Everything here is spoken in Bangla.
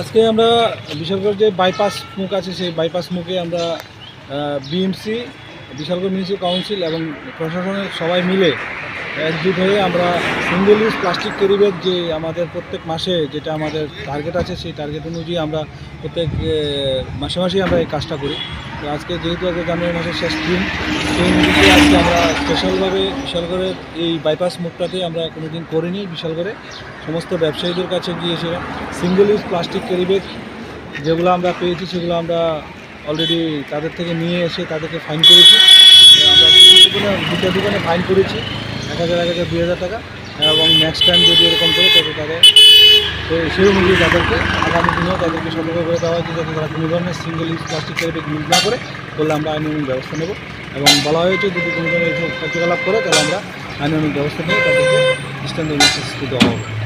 আজকে আমরা বিশালগড় যে বাইপাস মুখ আছে সেই বাইপাস মুখে আমরা বিএমসি, বিশালগড় মিউনিসিপ্যাল কাউন্সিল এবং প্রশাসনের সবাই মিলে একজুট হয়ে আমরা single use plastic carry bag যে আমাদের প্রত্যেক মাসে যেটা আমাদের টার্গেট আছে সেই টার্গেট অনুযায়ী আমরা প্রত্যেক মাসে মাসেই আমরা এই কাজটা করি। তো আজকে যেহেতু আজকে জানুয়ারি মাসের শেষ দিন, সেই অনুযায়ী আজকে আমরা স্পেশালভাবে বিশালগড়ের এই বাইপাস মুখটাতে আমরা কোনো দিন করিনি। বিশালগড়ে সমস্ত ব্যবসায়ীদের কাছে গিয়েছিলাম। Single use plastic carry bag যেগুলো আমরা পেয়েছি সেগুলো আমরা অলরেডি তাদের থেকে নিয়ে এসে তাদেরকে ফাইন করেছি। আমরা দুটো দোকানে ফাইন করেছি 1000, 1000, 2000 টাকা, এবং নেক্সট টাইম যদি এরকম করে তবে তাদের সেই অনুযায়ী তাদেরকে আগামী দিনেও তাদেরকে সতর্ক করে দেওয়া হয়েছে যাতে তারা কোনো ধরনের single use plastic carry bag use না করে, করলে আমরা আইনানুগ ব্যবস্থা নেব। এবং বলা হয়েছে যদি কোনো ধরনের কার্যকলাপ করে তাহলে আমরা আইনানুগ ব্যবস্থা নিয়ে তাদেরকে দৃষ্টান্ত শাস্তি দেওয়া হবে।